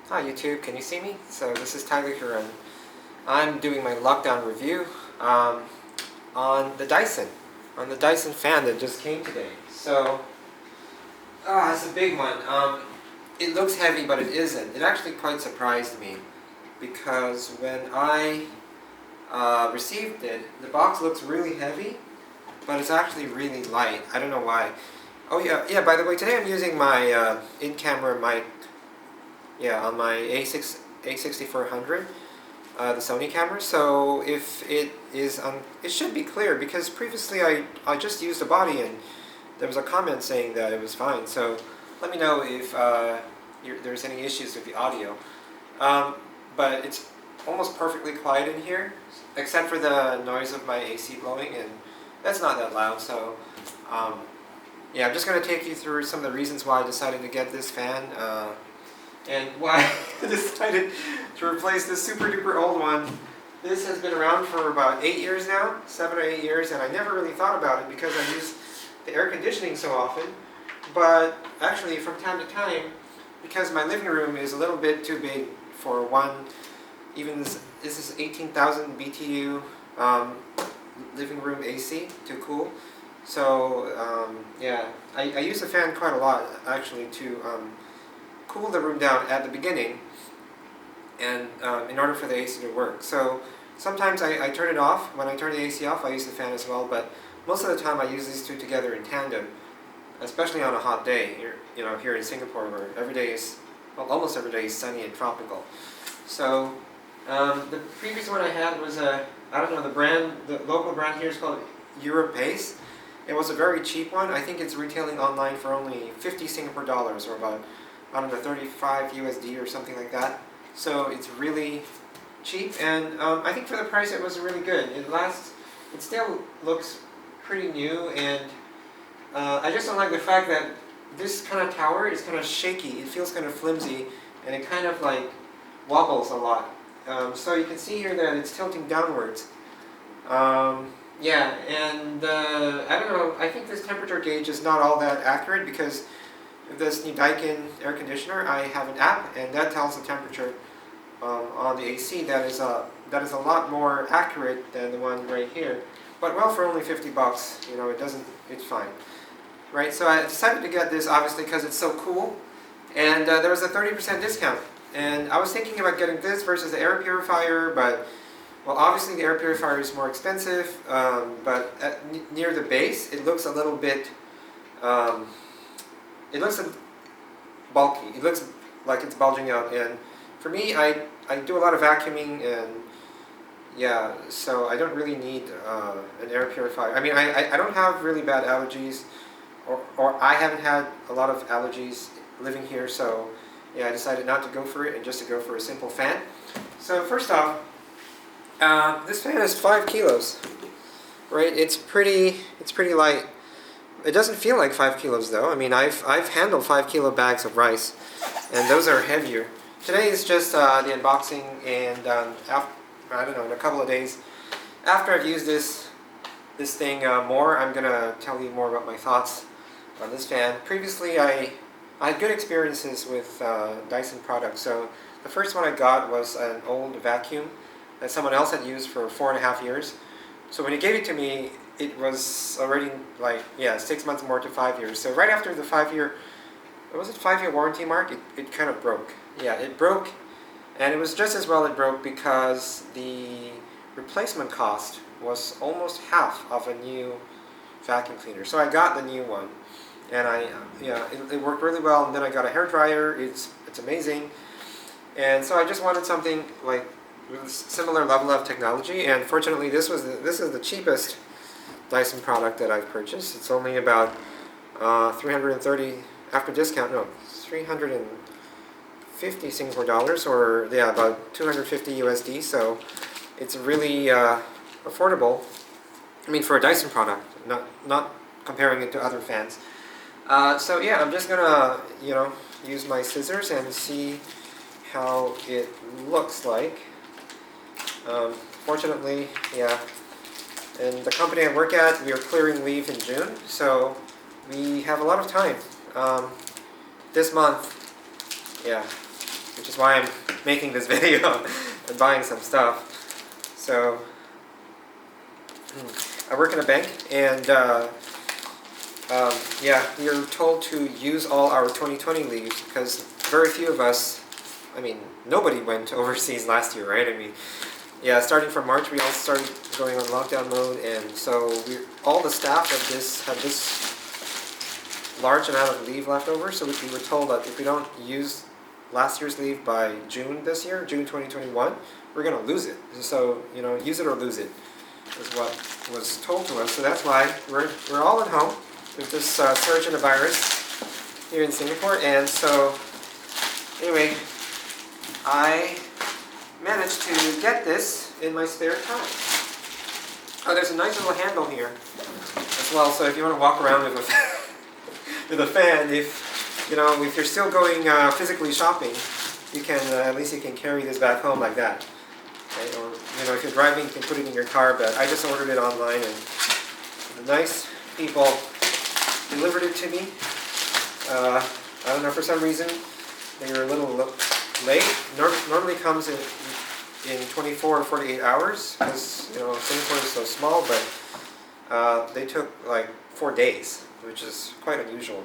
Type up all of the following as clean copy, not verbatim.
Hi YouTube, can you see me? So this is Tyler here and I'm doing my lockdown review on the Dyson fan that just came today. So, it's a big one. It looks heavy but it isn't. It actually quite surprised me because when I received it, the box looks really heavy but it's actually really light. I don't know why. Oh yeah, by the way, today I'm using my in-camera mic on my A6400, the Sony camera. So if it is it should be clear because previously I just used the body and there was a comment saying that it was fine. So let me know if there's any issues with the audio. But it's almost perfectly quiet in here, except for the noise of my AC blowing, and that's not that loud. So yeah, I'm just going to take you through some of the reasons why I decided to get this fan. And why I decided to replace this super duper old one. This has been around for about 8 years now, 7 or 8 years, and I never really thought about it because I use the air conditioning so often. But actually from time to time, because my living room is a little bit too big for one, even this is 18,000 BTU living room AC to cool. So yeah, I use the fan quite a lot actually to cool the room down at the beginning, and in order for the AC to work. So sometimes I turn it off. When I turn the AC off, I use the fan as well, but most of the time I use these two together in tandem, especially on a hot day here in Singapore, where every day is, well, almost every day is sunny and tropical. So the previous one I had was I don't know, the local brand here is called Europace. It was a very cheap one. I think it's retailing online for only 50 Singapore dollars, or about, I don't know, 35 USD or something like that. So it's really cheap, and I think for the price it was really good. It still looks pretty new, and I just don't like the fact that this kind of tower is kind of shaky. It feels kind of flimsy, and it kind of like wobbles a lot. So you can see here that it's tilting downwards. Yeah, and I don't know, I think this temperature gauge is not all that accurate because with this new Daikin air conditioner, I have an app, and that tells the temperature on the AC. That is a lot more accurate than the one right here. But well, for only 50 bucks, it's fine. Right, so I decided to get this obviously because it's so cool, and there was a 30% discount. And I was thinking about getting this versus the air purifier, but well, obviously the air purifier is more expensive, but near the base, it looks a little bit, it looks bulky. It looks like it's bulging out, and for me, I do a lot of vacuuming, and yeah, so I don't really need an air purifier. I mean, I don't have really bad allergies, or I haven't had a lot of allergies living here, so yeah, I decided not to go for it and just to go for a simple fan. So first off, this fan is 5 kilos, right? It's pretty light. It doesn't feel like 5 kilos though. I mean, I've handled 5 kilo bags of rice, and those are heavier. Today is just the unboxing, and I don't know, in a couple of days, after I've used this thing more, I'm gonna tell you more about my thoughts on this fan. Previously, I had good experiences with Dyson products. So the first one I got was an old vacuum that someone else had used for 4.5 years. So when he gave it to me, it was already 6 months more to 5 years. So right after the 5-year, was it 5-year warranty mark? It kind of broke. Yeah, it broke, and it was just as well it broke because the replacement cost was almost half of a new vacuum cleaner. So I got the new one, and it worked really well. And then I got a hair dryer. It's amazing, and so I just wanted something like with similar level of technology. And fortunately, this is the cheapest Dyson product that I've purchased. It's only about 330 after discount. No, 350 Singapore dollars, or yeah, about 250 USD. So it's really affordable. I mean, for a Dyson product, not comparing it to other fans. So yeah, I'm just gonna use my scissors and see how it looks like. Fortunately, yeah, in the company I work at, we are clearing leave in June, so we have a lot of time. This month, yeah, which is why I'm making this video and buying some stuff. So I work in a bank, and yeah, we are told to use all our 2020 leaves because very few of us, I mean, nobody went overseas last year, right? I mean, yeah, starting from March, we all started going on lockdown mode, and so all the staff of this have this large amount of leave left over. So we were told that if we don't use last year's leave by June this year, June 2021, we're going to lose it. So, you know, use it or lose it is what was told to us. So that's why we're all at home with this surge in the virus here in Singapore. And so, anyway, I managed to get this in my spare time. Oh, there's a nice little handle here as well. So if you want to walk around with a with a fan, if you're still going physically shopping, you can at least you can carry this back home like that. Right? Or if you're driving, you can put it in your car. But I just ordered it online, and the nice people delivered it to me. I don't know, for some reason they were a little late. Normally comes in 24 or 48 hours because Singapore is so small, but they took like 4 days, which is quite unusual.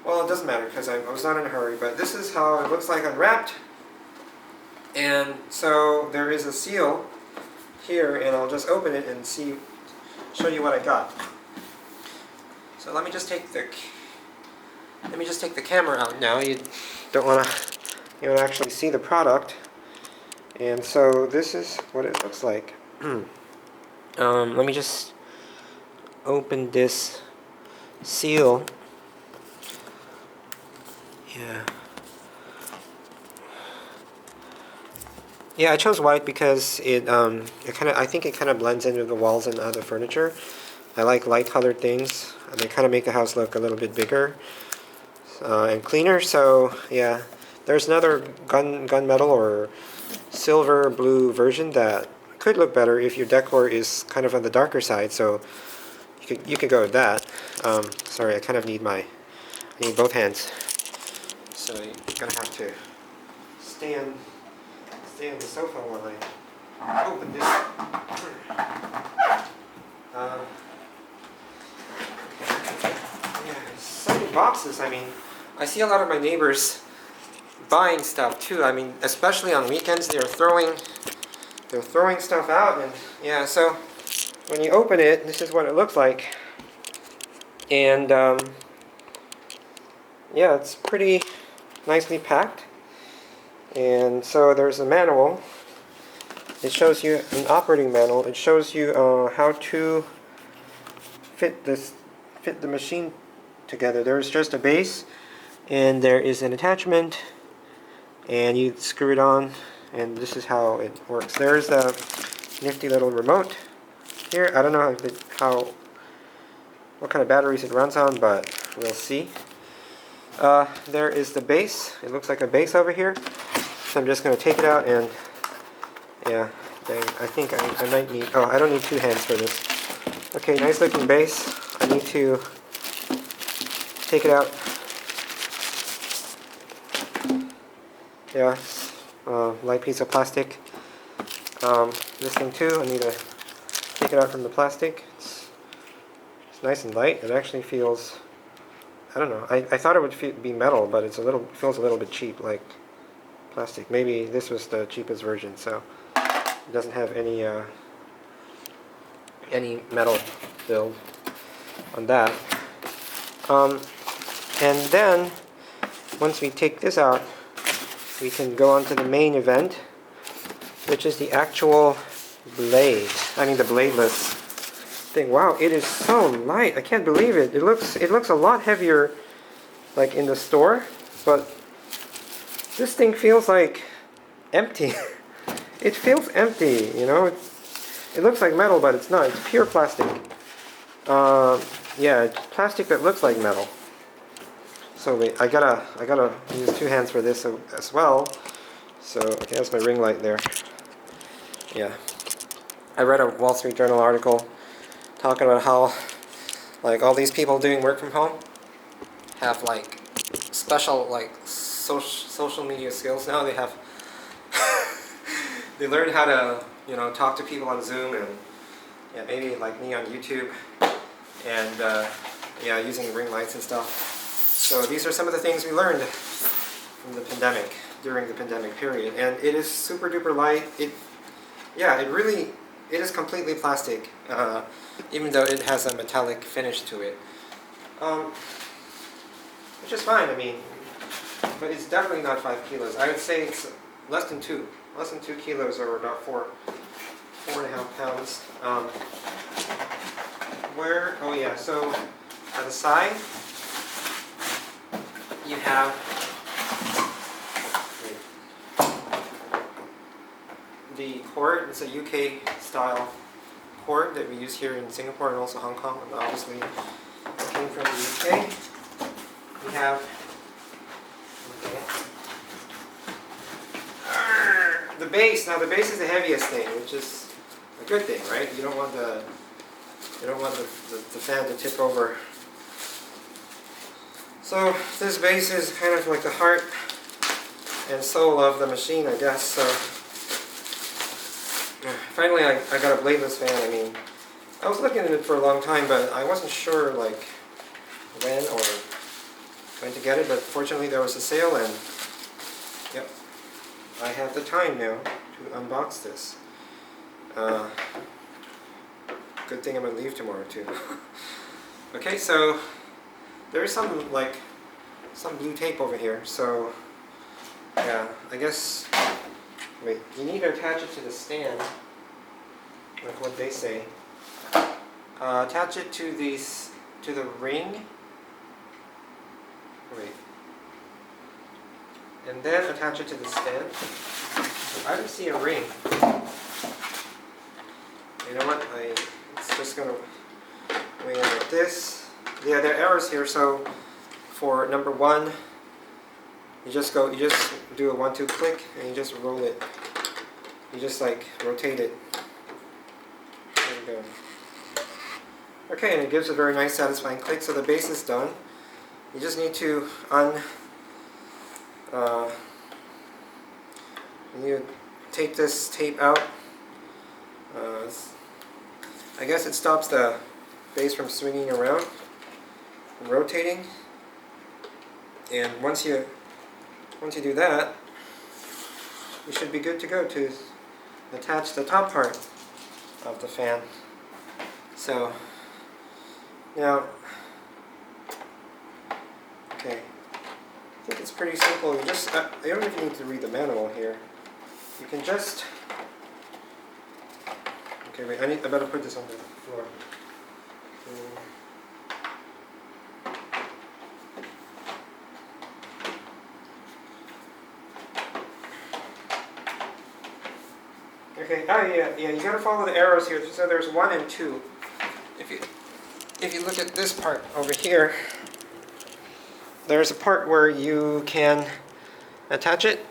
Well, it doesn't matter because I was not in a hurry, but this is how it looks like unwrapped. And so there is a seal here, and I'll just open it and show you what I got. So let me just take the camera out now. You don't want to actually see the product. And so this is what it looks like. Let me just open this seal. Yeah, I chose white because I think it kind of blends into the walls and other furniture. I like light colored things. They kind of make the house look a little bit bigger and cleaner. So yeah, there's another gunmetal or silver blue version that could look better if your decor is kind of on the darker side. So you could go with that. Sorry, I kind of need both hands. So you're gonna have to stay on the sofa while I open this. Yeah, so many boxes. I mean, I see a lot of my neighbors buying stuff too. I mean, especially on weekends, they're throwing stuff out, and yeah. So when you open it, this is what it looks like, and yeah, it's pretty nicely packed. And so there's a manual. It shows you an operating manual. It shows you how to fit the machine together. There's just a base, and there is an attachment, and you screw it on, and this is how it works. There's a nifty little remote here. I don't know what kind of batteries it runs on, but we'll see. There is the base. It looks like a base over here. So I'm just going to take it out, and yeah, I think I might need, I don't need 2 hands for this. Okay, nice looking base. I need to take it out. Yeah, light piece of plastic. This thing too, I need to take it out from the plastic. It's nice and light. It actually feels, I don't know, I thought it would be metal, but it feels a little bit cheap, like plastic. Maybe this was the cheapest version, so it doesn't have any metal build on that. And then once we take this out, we can go on to the main event, which is the actual blade. I mean the bladeless thing. Wow, it is so light. I can't believe it. It looks a lot heavier like in the store, but this thing feels like empty. It feels empty, It looks like metal, but it's not. It's pure plastic. Yeah, it's plastic that looks like metal. So wait, I gotta use 2 hands for this as well. So okay, that's my ring light there. Yeah, I read a Wall Street Journal article talking about how like all these people doing work from home have like special like social media skills now. They have they learn how to, you know, talk to people on Zoom, and yeah, maybe like me on YouTube, and yeah, using ring lights and stuff. So these are some of the things we learned from the pandemic, during the pandemic period, and it is super duper light. Yeah, it is completely plastic, even though it has a metallic finish to it, which is fine. I mean, but it's definitely not 5 kilos. I would say it's less than 2 kilos, or about 4.5 pounds. Oh yeah, so at the side you have the cord. It's a UK style cord that we use here in Singapore and also Hong Kong, and obviously it came from the UK. We have the base. Now the base is the heaviest thing, which is a good thing, right? You don't want the fan to tip over. So this base is kind of like the heart and soul of the machine, I guess. So finally I got a bladeless fan. I mean, I was looking at it for a long time, but I wasn't sure like when to get it, but fortunately there was a sale, and yep, I have the time now to unbox this. Good thing I'm going to leave tomorrow too. Okay, so there is some blue tape over here, so yeah, I guess, wait, you need to attach it to the stand, like what they say. Attach it to the ring, wait, and then attach it to the stand. I don't see a ring. You know what, it's just going to weigh in like this. Yeah, there are arrows here, so for number 1, you just do a 1-2 click, and you just roll it. You just like rotate it. There you go. Okay, and it gives a very nice satisfying click. So the base is done. You just need to you take this tape out. I guess it stops the base from swinging around and rotating. And once you do that, you should be good to go to attach the top part of the fan. So now, okay, I think it's pretty simple. You just I don't even need to read the manual here. You can just, okay, wait, I better put this on the floor. Okay, yeah, you gotta follow the arrows here. So there's 1 and 2. If you look at this part over here, there's a part where you can attach it,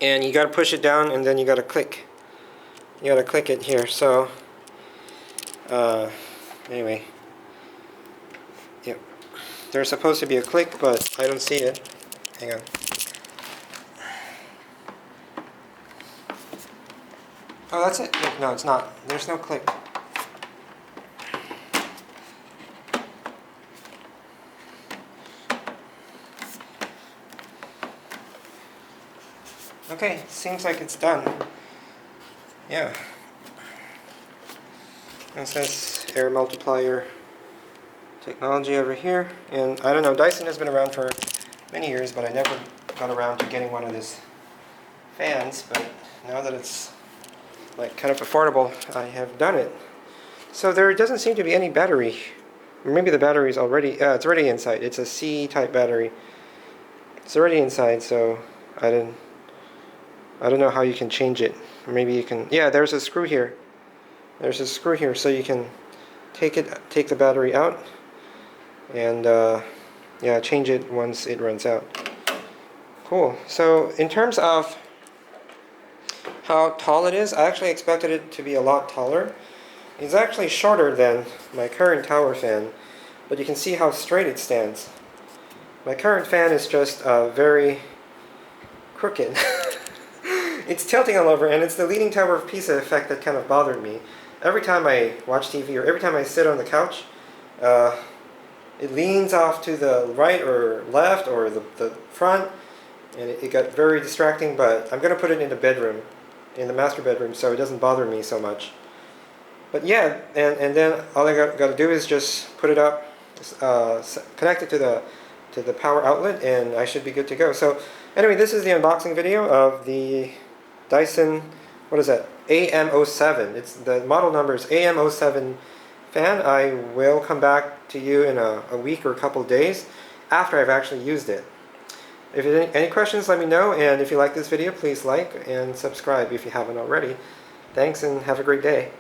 and you gotta push it down, and then you gotta click. You gotta click it here. So anyway, yep, there's supposed to be a click, but I don't see it. Hang on. Oh, that's it? No, it's not. There's no click. Okay, seems like it's done. Yeah. It says air multiplier technology over here. And I don't know, Dyson has been around for many years, but I never got around to getting one of these fans. But now that it's like kind of affordable, I have done it. So there doesn't seem to be any battery. Maybe the battery is already, it's already inside. It's a C-type battery. It's already inside, so I don't know how you can change it. Or maybe you can, yeah, there's a screw here. There's a screw here, so you can take the battery out, and yeah, change it once it runs out. Cool. So in terms of how tall it is, I actually expected it to be a lot taller. It's actually shorter than my current tower fan, but you can see how straight it stands. My current fan is just very crooked. It's tilting all over, and it's the leaning tower of Pisa effect that kind of bothered me. Every time I watch TV or every time I sit on the couch, it leans off to the right or left or the front, and it got very distracting, but I'm going to put it in the bedroom, in the master bedroom, so it doesn't bother me so much. But yeah, and then all I got to do is just put it up, connect it to the power outlet, and I should be good to go. So anyway, this is the unboxing video of the Dyson, what is that, AM07. It's the model number is AM07 fan. I will come back to you in a week or a couple of days after I've actually used it. If you have any questions, let me know, and if you like this video, please like and subscribe if you haven't already. Thanks, and have a great day.